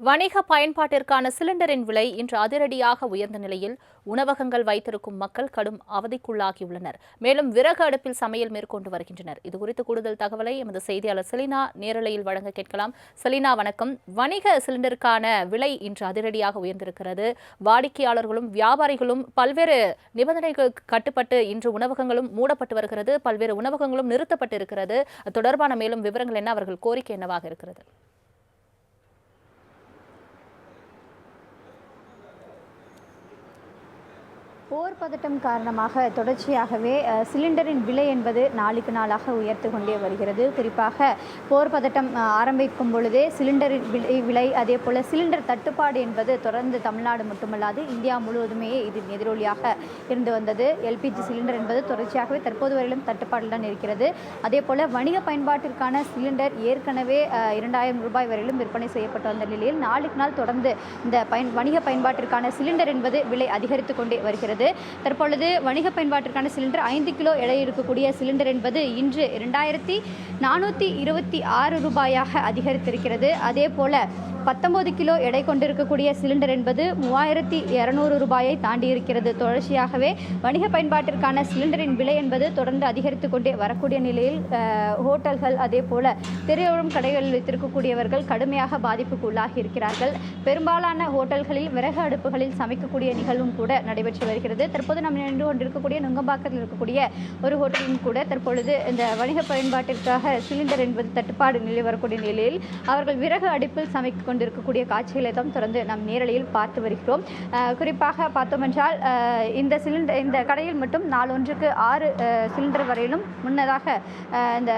வணிக பயன்பாட்டிற்கான சிலிண்டரின் விலை இன்று அதிரடியாக உயர்ந்த நிலையில் உணவகங்கள் வைத்திருக்கும் மக்கள் கடும் அவதிக்குள்ளாகியுள்ளனர். மேலும் விறகு அடுப்பில் சமையல் மேற்கொண்டு வருகின்றனர். இதுகுறித்து கூடுதல் தகவலை எமது செய்தியாளர் செலினா நேரலையில் வழங்க கேட்கலாம். செலினா, வணக்கம். வணிக சிலிண்டருக்கான விலை இன்று அதிரடியாக உயர்ந்திருக்கிறது. வாடிக்கையாளர்களும் வியாபாரிகளும் பல்வேறு நிபந்தனைகளுக்கு கட்டுப்பட்டு இன்று உணவகங்களும் மூடப்பட்டு வருகிறது. பல்வேறு உணவகங்களும் நிறுத்தப்பட்டு இருக்கிறது. தொடர்பான மேலும் விவரங்கள் என்ன, அவர்கள் கோரிக்கை என்னவாக இருக்கிறது? போர் பதட்டம் காரணமாக தொடர்ச்சியாகவே சிலிண்டரின் விலை என்பது நாளுக்கு நாளாக உயர்த்து கொண்டே வருகிறது. குறிப்பாக போர் பதட்டம் ஆரம்பிக்கும் பொழுதே சிலிண்டரின் விலை அதே போல் சிலிண்டர் தட்டுப்பாடு என்பது தொடர்ந்து தமிழ்நாடு மட்டுமல்லாது இந்தியா முழுவதுமே இது எதிரொலியாக இருந்து வந்தது. எல்பிஜி சிலிண்டர் என்பது தொடர்ச்சியாகவே தற்போது வரையிலும் தட்டுப்பாடு தான் இருக்கிறது. அதே போல் வணிக பயன்பாட்டிற்கான சிலிண்டர் ஏற்கனவே 2000 ரூபாய் வரையிலும் விற்பனை செய்யப்பட்டு வந்த நிலையில் நாளுக்கு நாள் தொடர்ந்து இந்த வணிக பயன்பாட்டிற்கான சிலிண்டர் என்பது விலை அதிகரித்து கொண்டே வருகிறது. தற்பொழுது வணிக பயன்பாட்டிற்கான சிலிண்டர் 5 கிலோ எடை இருக்கக்கூடிய சிலிண்டர் என்பது இன்று 2426 ரூபாயாக அதிகரித்திருக்கிறது. அதே போல 19 கிலோ எடை கொண்டிருக்கக்கூடிய சிலிண்டர் என்பது 3200 ரூபாயை தாண்டி இருக்கிறது. தொடர்ச்சியாகவே வணிக பயன்பாட்டிற்கான சிலிண்டரின் விலை என்பது தொடர்ந்து அதிகரித்து கொண்டே வரக்கூடிய நிலையில் ஹோட்டல்கள் அதே போல தெருவோரம் கடைகளில் வைத்திருக்கக்கூடியவர்கள் கடுமையாக பாதிப்புக்கு உள்ளாகி இருக்கிறார்கள். பெரும்பாலான ஹோட்டல்களில் விறகு அடுப்புகளில் சமைக்கக்கூடிய நிகழ்வும் கூட நடைபெற்று வருகிறது. தற்போது நாம் நின்று கொண்டிருக்கக்கூடிய நுங்கம்பாக்கத்தில் இருக்கக்கூடிய ஒரு ஹோட்டலும் கூட தற்பொழுது இந்த வணிக பயன்பாட்டிற்காக சிலிண்டர் என்பது தட்டுப்பாடு நிலை வரக்கூடிய நிலையில் அவர்கள் விறகு அடுப்பில் சமைக்க கொண்டிருக்கக்கூடிய காட்சிகளை தான் தொடர்ந்து நாம் நேரலையில் பார்த்து வருகிறோம். குறிப்பாக பார்த்தோம் என்றால் இந்த கடையில் மட்டும் நாள் ஒன்றுக்கு 6 சிலிண்டர் வரையிலும் முன்னதாக இந்த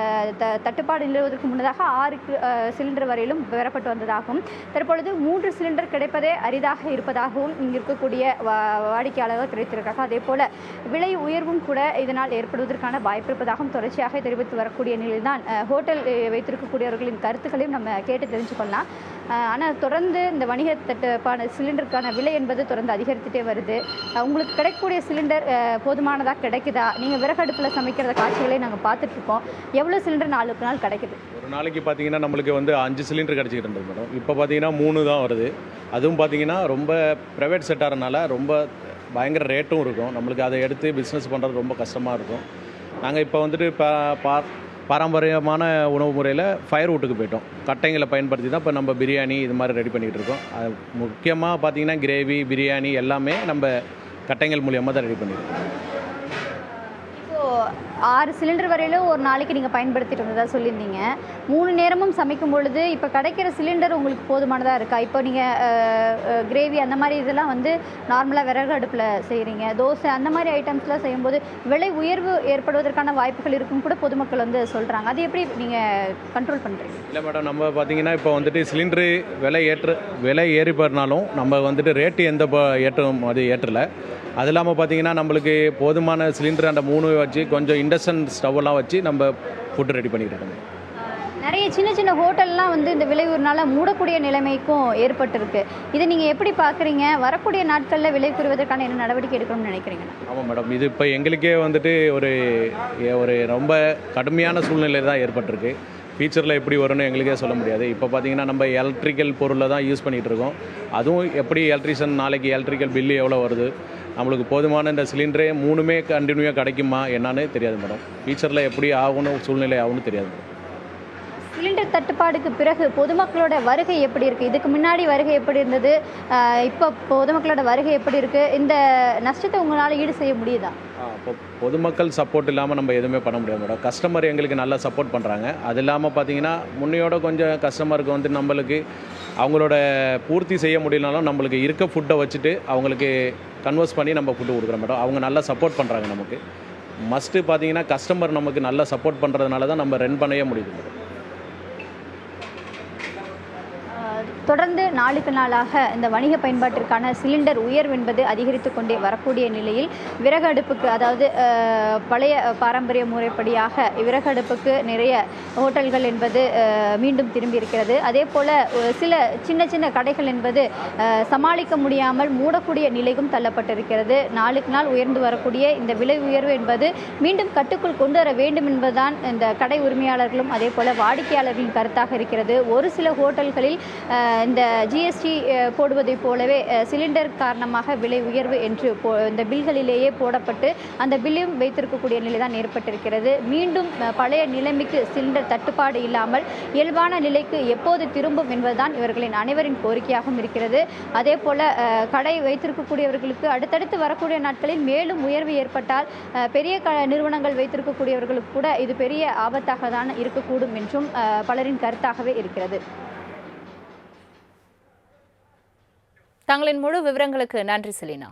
தட்டுப்பாடு நிலவுவதற்கு முன்னதாக 6 சிலிண்டர் வரையிலும் பெறப்பட்டு வந்ததாகவும் தற்பொழுது 3 சிலிண்டர் கிடைப்பதே அரிதாக இருப்பதாகவும் இங்கு இருக்கக்கூடிய வாடிக்கையாளர்கள் தெரிவித்திருக்கிறார்கள். அதே போல விலை உயர்வும் கூட இதனால் ஏற்படுவதற்கான வாய்ப்பு இருப்பதாகவும் தொடர்ச்சியாக தெரிவித்து வரக்கூடிய நிலையில்தான் ஹோட்டல் வைத்திருக்கக்கூடியவர்களின் கருத்துக்களையும் நம்ம கேட்டு தெரிஞ்சுக்கொள்ளலாம். ஆனால் தொடர்ந்து இந்த வணிக தட்டுப்பான சிலிண்டருக்கான விலை என்பது தொடர்ந்து அதிகரித்துட்டே வருது. உங்களுக்கு கிடைக்கக்கூடிய சிலிண்டர் போதுமானதாக கிடைக்குதா? நீங்கள் விறகு அடுப்பில் சமைக்கிற காட்சிகளை நாங்கள் பார்த்துட்ருக்கோம். எவ்வளோ சிலிண்டர் நாளுக்கு நாள் கிடைக்குது? ஒரு நாளைக்கு பார்த்தீங்கன்னா நம்மளுக்கு 5 சிலிண்டர் கிடச்சிக்கிட்டு இருந்தது மேடம். இப்போ பார்த்தீங்கன்னா 3 தான் வருது. அதுவும் பார்த்தீங்கன்னா ரொம்ப ப்ரைவேட் செட்டாகிறனால ரொம்ப பயங்கர ரேட்டும் இருக்கும். நம்மளுக்கு அதை எடுத்து பிஸ்னஸ் பண்ணுறது ரொம்ப கஷ்டமாக இருக்கும். நாங்கள் இப்போ வந்துட்டு பாரம்பரியமான உணவு முறையில் ஃபயர்வுட்டுக்கு போயிட்டோம். கட்டைங்களை பயன்படுத்தி தான் இப்போ நம்ம பிரியாணி இது மாதிரி ரெடி பண்ணிகிட்டு இருக்கோம். அது முக்கியமாக பார்த்திங்கன்னா கிரேவி, பிரியாணி எல்லாமே நம்ம கட்டைங்கள் மூலியமாக தான் ரெடி பண்ணியிருக்கோம். 6 சிலிண்டர் வரையிலும் ஒரு நாளைக்கு நீங்கள் பயன்படுத்திட்டு வந்ததாக சொல்லியிருந்தீங்க. 3 நேரமும் சமைக்கும் பொழுது இப்போ கிடைக்கிற சிலிண்டர் உங்களுக்கு போதுமானதாக இருக்கா? இப்போ நீங்கள் கிரேவி அந்த மாதிரி இதெல்லாம் நார்மலாக விறகு அடுப்பில் செய்கிறீங்க. தோசை அந்த மாதிரி ஐட்டம்ஸ்லாம் செய்யும்போது விலை உயர்வு ஏற்படுவதற்கான வாய்ப்புகள் இருக்கும் கூட பொதுமக்கள் சொல்கிறாங்க. அது எப்படி நீங்கள் கண்ட்ரோல் பண்ணுறீங்க? இல்லை மேடம், நம்ம பார்த்திங்கன்னா இப்போ சிலிண்டரு விலை ஏறி போயிருந்தாலும் நம்ம ரேட்டு எந்த ஏற்றம் அது ஏற்றலை. அது இல்லாமல் பார்த்திங்கன்னா நம்மளுக்கு போதுமான சிலிண்டர் அந்த 3 வச்சு கொஞ்சம் இண்டக்ஷன் ஸ்டவ்வெல்லாம் வச்சு நம்ம ஃபுட்டு ரெடி பண்ணிட்டு இருக்கோம். நிறைய சின்ன சின்ன ஹோட்டல்லாம் இந்த விலை உயர்வுனால மூடக்கூடிய நிலைமைக்கும் ஏற்பட்டிருக்கு. இதை நீங்கள் எப்படி பார்க்குறீங்க? வரக்கூடிய நாட்களில் விலை குறைவதற்கான என்ன நடவடிக்கை எடுக்கணும்னு நினைக்கிறீங்க? ஆமாம் மேடம், இது இப்போ எங்களுக்கே ஒரு ரொம்ப கடுமையான சூழ்நிலை தான் ஏற்பட்டிருக்கு. ஃபியூச்சரில் எப்படி வரும்னு எங்களுக்கே சொல்ல முடியாது. இப்போ பார்த்தீங்கன்னா நம்ம எலக்ட்ரிக்கல் பொருளை தான் யூஸ் பண்ணிகிட்டு இருக்கோம். அதுவும் எப்படி எலக்ட்ரிஷியன் நாளைக்கு எலக்ட்ரிக்கல் பில்லு எவ்வளோ வருது, நம்மளுக்கு போதுமான இந்த சிலிண்டரே 3மே கண்டினியூவாக கிடைக்குமா என்னன்னு தெரியாது மேடம். ஃபியூச்சரில் எப்படி ஆகணும் சூழ்நிலை ஆகும்னு தெரியாது மேடம். சிலிண்டர் தட்டுப்பாடுக்கு பிறகு பொதுமக்களோட வருகை எப்படி இருக்குது? இதுக்கு முன்னாடி வருகை எப்படி இருந்தது? இப்போ பொதுமக்களோட வருகை எப்படி இருக்குது? இந்த நஷ்டத்தை உங்களால் ஈடு செய்ய முடியுதா? இப்போ பொதுமக்கள் சப்போர்ட் இல்லாமல் நம்ம எதுவுமே பண்ண முடியாது மேடம். கஸ்டமர் எங்களுக்கு நல்லா சப்போர்ட் பண்ணுறாங்க. அது இல்லாமல் பார்த்தீங்கன்னா முன்னையோட கொஞ்சம் கஸ்டமருக்கு நம்மளுக்கு அவங்களோட பூர்த்தி செய்ய முடியலனாலும் நம்மளுக்கு இருக்க ஃபுட்டை வச்சுட்டு அவங்களுக்கு கன்வர்ஸ் பண்ணி நம்ம ஃபுட்டு கொடுக்குறோம் மேடம். அவங்க நல்லா சப்போர்ட் பண்ணுறாங்க. நமக்கு மஸ்ட்டு பார்த்தீங்கன்னா கஸ்டமர் நமக்கு நல்லா சப்போர்ட் பண்ணுறதுனால தான் நம்ம ரன் பண்ணவே முடியுது மேடம். தொடர்ந்து நாளுக்கு நாளாக இந்த வணிக பயன்பாட்டிற்கான சிலிண்டர் உயர்வு என்பது அதிகரித்து கொண்டே வரக்கூடிய நிலையில் விறகு அடுப்புக்கு, அதாவது பழைய பாரம்பரிய முறைப்படியாக விறகு அடுப்புக்கு நிறைய ஹோட்டல்கள் என்பது மீண்டும் திரும்பி இருக்கிறது. அதே போல் சில சின்ன சின்ன கடைகள் என்பது சமாளிக்க முடியாமல் மூடக்கூடிய நிலைக்கும் தள்ளப்பட்டிருக்கிறது. நாளுக்கு நாள் உயர்ந்து வரக்கூடிய இந்த விலை உயர்வு என்பது மீண்டும் கட்டுக்குள் கொண்டு வர வேண்டும் என்பதுதான் இந்த கடை உரிமையாளர்களும் அதே போல் வாடிக்கையாளர்களின் கருத்தாக இருக்கிறது. ஒரு சில ஹோட்டல்களில் இந்த ஜிஎஸ்டி போடுவதைப் போலவே சிலிண்டர் காரணமாக விலை உயர்வு என்று இந்த பில்களிலேயே போடப்பட்டு அந்த பில்லையும் வைத்திருக்கக்கூடிய நிலை தான் ஏற்பட்டிருக்கிறது. மீண்டும் பழைய நிலைமைக்கு சிலிண்டர் தட்டுப்பாடு இல்லாமல் இயல்பான நிலைக்கு எப்போது திரும்பும் என்பதுதான் இவர்களின் அனைவரின் கோரிக்கையாகவும் இருக்கிறது. அதே போல கடை வைத்திருக்கக்கூடியவர்களுக்கு அடுத்தடுத்து வரக்கூடிய நாட்களில் மேலும் உயர்வு ஏற்பட்டால் பெரிய நிறுவனங்கள் வைத்திருக்கக்கூடியவர்களுக்கு கூட இது பெரிய ஆபத்தாக தான் இருக்கக்கூடும் என்றும் பலரின் கருத்தாகவே இருக்கிறது. தங்களின் முழு விவரங்களுக்கு நன்றி செலினா.